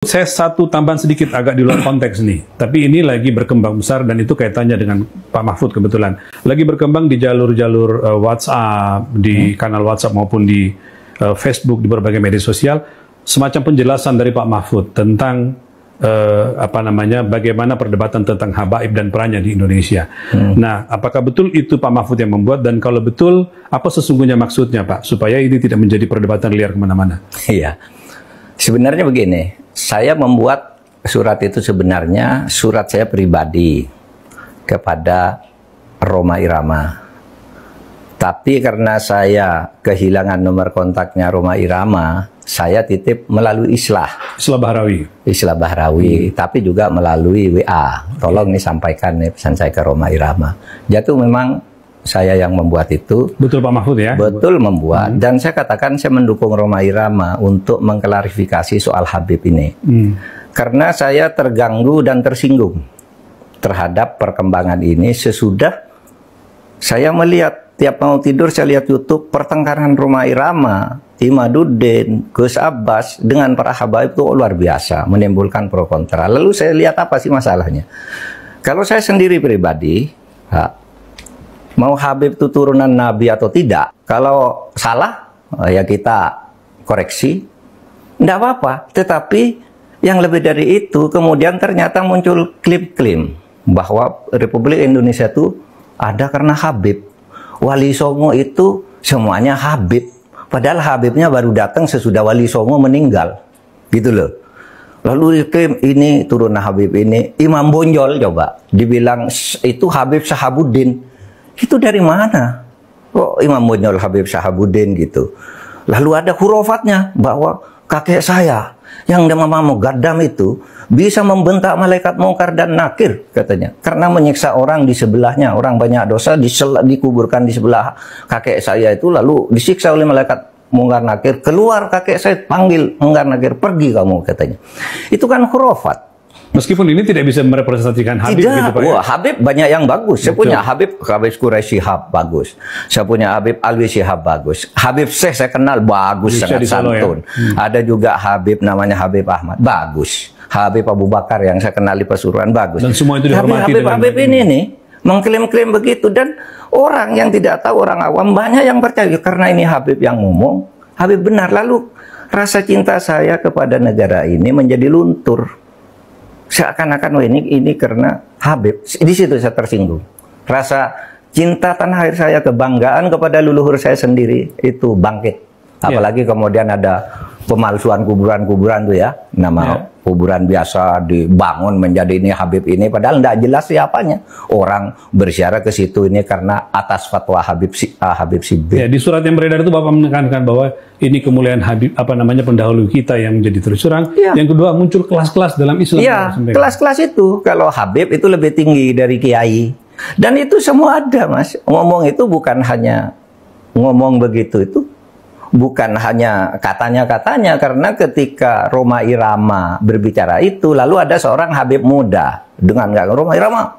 Saya satu tambahan sedikit agak di luar konteks nih, tapi ini lagi berkembang besar dan itu kaitannya dengan Pak Mahfud kebetulan. Lagi berkembang di jalur-jalur WhatsApp, di kanal WhatsApp maupun di Facebook, di berbagai media sosial, semacam penjelasan dari Pak Mahfud tentang bagaimana perdebatan tentang habaib dan perannya di Indonesia. Nah, apakah betul itu Pak Mahfud yang membuat, dan kalau betul, apa sesungguhnya maksudnya Pak, supaya ini tidak menjadi perdebatan liar kemana-mana? Iya, sebenarnya begini. Saya membuat surat itu sebenarnya surat saya pribadi kepada Rhoma Irama. Tapi karena saya kehilangan nomor kontaknya Rhoma Irama, saya titip melalui Islah Bahrawi, tapi juga melalui WA. Tolong nih sampaikan nih pesan saya ke Rhoma Irama. Jatuh memang saya yang membuat itu. Betul Pak Mahfud ya? Betul membuat. Dan saya katakan saya mendukung Rhoma Irama untuk mengklarifikasi soal Habib ini. Karena saya terganggu dan tersinggung terhadap perkembangan ini sesudah saya melihat tiap mau tidur saya lihat YouTube pertengkaran Rhoma Irama, Imaduddin, Gus Abbas dengan para habaib itu luar biasa, menimbulkan pro kontra. Lalu saya lihat apa sih masalahnya? Kalau saya sendiri pribadi, mau Habib itu turunan Nabi atau tidak, kalau salah ya kita koreksi, tidak apa-apa. Tetapi yang lebih dari itu, kemudian ternyata muncul klaim-klaim bahwa Republik Indonesia itu ada karena Habib. Wali Songo itu semuanya Habib, padahal Habibnya baru datang sesudah Wali Songo meninggal, gitu loh. Lalu klaim ini turunan Habib ini. Imam Bonjol coba dibilang itu Habib Sahabuddin. Itu dari mana? Kok Imam Bonjol Habib Sahabuddin gitu? Lalu ada hurufatnya bahwa kakek saya yang nama Mugaddam itu bisa membentak malaikat mungkar dan nakir katanya. Karena menyiksa orang di sebelahnya, orang banyak dosa dikuburkan di sebelah kakek saya itu, lalu disiksa oleh malaikat mungkar nakir. Keluar kakek saya panggil mungkar nakir, pergi kamu katanya. Itu kan hurufat. Meskipun ini tidak bisa merepresentasikan Habib tidak, gitu Pak. Wah, Habib banyak yang bagus. Saya punya Habib Quraisy Shihab bagus. Saya punya Habib Alwi Shihab bagus. Habib Syekh saya kenal bagus, sangat santun. Ya? Ada juga Habib namanya Habib Ahmad, bagus. Habib Abu Bakar yang saya kenal di Pasuruan, bagus. Dan semua itu dihormati. Habib ini nih mengklaim-klaim begitu, dan orang yang tidak tahu, orang awam banyak yang percaya karena ini Habib yang ngomong, Habib benar. Lalu rasa cinta saya kepada negara ini menjadi luntur. Seakan-akan ini karena Habib. Di situ saya tersinggung. Rasa cinta tanah air saya, kebanggaan kepada leluhur saya sendiri itu bangkit. Apalagi kemudian ada pemalsuan kuburan-kuburan tuh ya. Nama kuburan biasa dibangun menjadi ini Habib ini, padahal tidak jelas siapanya. Orang berziarah ke situ ini karena atas fatwa Habib Sibir. Ya, di surat yang beredar itu Bapak menekankan bahwa ini kemuliaan Habib, pendahulu kita yang menjadi tersurang. Yang kedua, muncul kelas-kelas dalam Islam. Iya, kelas-kelas itu. Kalau Habib itu lebih tinggi dari kiai. Dan itu semua ada, Mas. Ngomong itu bukan hanya ngomong begitu, itu bukan hanya katanya-katanya, karena ketika Rhoma Irama berbicara itu, lalu ada seorang Habib muda dengan Rhoma Irama,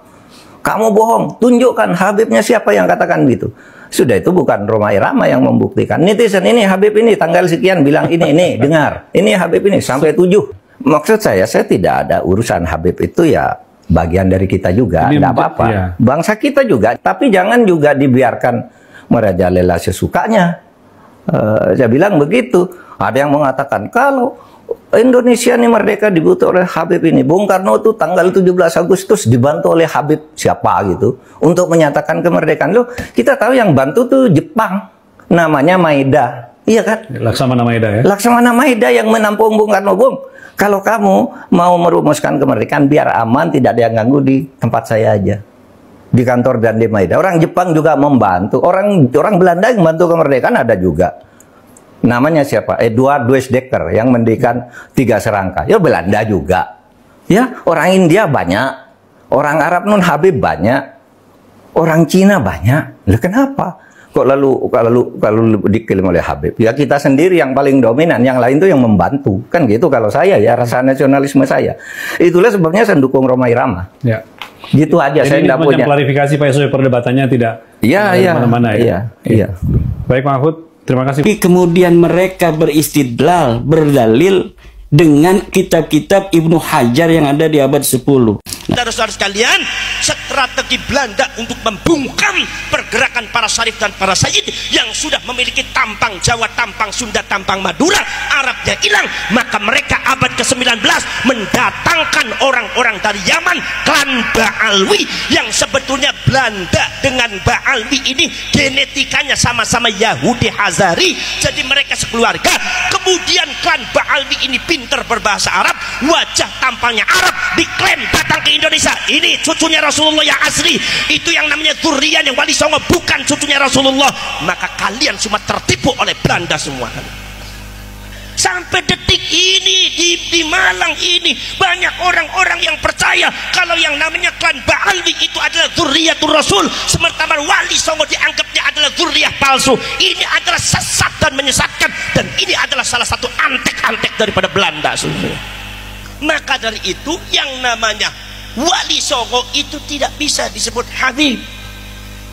kamu bohong, tunjukkan Habibnya siapa yang katakan gitu. Sudah, itu bukan Rhoma Irama yang membuktikan. Netizen ini Habib ini tanggal sekian bilang ini dengar, ini Habib ini sampai 7. Maksud saya tidak ada urusan Habib itu, ya bagian dari kita juga, tidak apa-apa. Ya. Bangsa kita juga, tapi jangan juga dibiarkan merajalela sesukanya. Saya bilang begitu. Ada yang mengatakan kalau Indonesia ini merdeka dibutuh oleh Habib ini. Bung Karno itu tanggal 17 Agustus dibantu oleh Habib siapa gitu untuk menyatakan kemerdekaan. Loh, kita tahu yang bantu tuh Jepang, namanya Maeda. Iya kan? Laksamana Maeda ya. Laksamana Maeda yang menampung Bung Karno. Bung, kalau kamu mau merumuskan kemerdekaan biar aman, tidak ada yang ganggu, di tempat saya aja. Di kantor dan di Maeda. Orang Jepang juga membantu. Orang Belanda yang membantu kemerdekaan ada juga. Namanya siapa? Eduard Weizsäcker yang mendirikan 3 serangka. Ya Belanda juga. Ya, orang India banyak. Orang Arab non Habib banyak. Orang Cina banyak. Lah kenapa? Kok lalu diklaim oleh Habib? Ya kita sendiri yang paling dominan, yang lain tuh yang membantu. Kan gitu kalau saya ya, rasa nasionalisme saya. Itulah sebabnya saya dukung Rhoma Irama. Ya. Gitu aja. Jadi saya tidak punya klarifikasi Pak supaya perdebatannya tidak kemana-mana ya. Iya. Baik Pak Mahfud, terima kasih. Kemudian mereka beristidlal, berdalil dengan kitab-kitab Ibnu Hajar yang ada di abad 10. Saudara-saudara sekalian, strategi Belanda untuk membungkam pergerakan para syarif dan para sayyid yang sudah memiliki tampang Jawa, tampang Sunda, tampang Madura, Arabnya hilang, maka mereka abad ke-19 mendatangkan orang-orang dari Yaman, klan Ba'alwi, yang sebetulnya Belanda dengan Ba'alwi ini genetikanya sama-sama Yahudi Hazari, jadi mereka sekeluarga. Kemudian klan Ba'alwi ini pintar berbahasa Arab, wajah tampangnya Arab, diklaim datang ke Indonesia, ini cucunya Rasulullah yang asli, itu yang namanya Dzurriyyah yang Wali Songo, bukan cucunya Rasulullah. Maka kalian semua tertipu oleh Belanda semua. Sampai detik ini di Malang ini banyak orang-orang yang percaya kalau yang namanya klan Ba'alwi itu adalah Dzurriyyatur Rasul, sementara Wali Songo dianggapnya adalah dzurriyyah palsu. Ini adalah sesat dan menyesatkan, dan ini adalah salah satu antek-antek daripada Belanda. Maka dari itu yang namanya Wali Songo itu tidak bisa disebut Habib.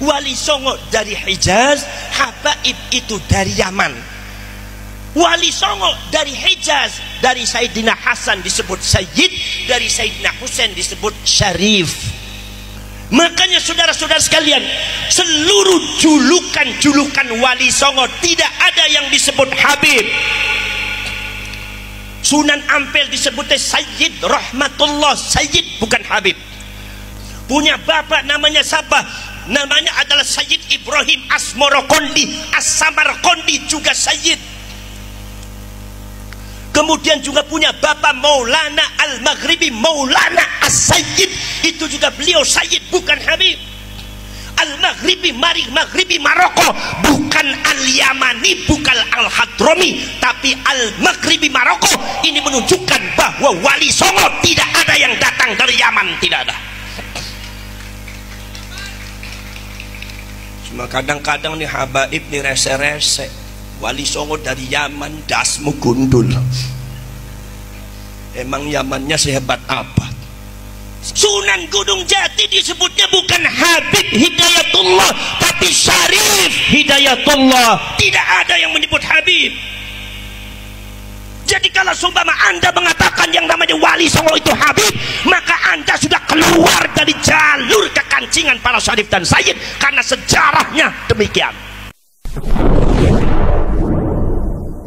Wali Songo dari Hijaz, Habaib itu dari Yaman. Wali Songo dari Hijaz, dari Sayyidina Hasan disebut Sayyid, dari Sayyidina Husain disebut Syarif. Makanya saudara-saudara sekalian, seluruh julukan-julukan Wali Songo tidak ada yang disebut Habib. Sunan Ampel disebutnya Sayyid Rahmatullah, Sayyid bukan Habib. Punya bapak namanya siapa? Namanya adalah Sayyid Ibrahim Asmorokondi, As-Samarkondi juga Sayyid. Kemudian juga punya bapak Maulana Al-Maghribi, Maulana As-Sayyid, itu juga beliau Sayyid bukan Habib. Al-Maghribi, Maghribi Maroko, bukan Al-Yamani, bukan Al-Hadrami, tapi Al-Maghribi Maroko. Ini menunjukkan bahwa Wali Songo tidak ada yang datang dari Yaman, tidak ada. Cuma kadang-kadang nih habaib nih rese-rese, Wali Songo dari Yaman, dasmu gundul. Emang Yamannya sehebat apa? Sunan Gunung Jati disebutnya bukan Habib Hidayatullah, tapi Syarif Hidayatullah. Tidak ada yang menyebut Habib. Jadi kalau seumpama Anda mengatakan yang namanya Wali Songo itu Habib, maka Anda sudah keluar dari jalur kekancingan para syarif dan sayyid, karena sejarahnya demikian.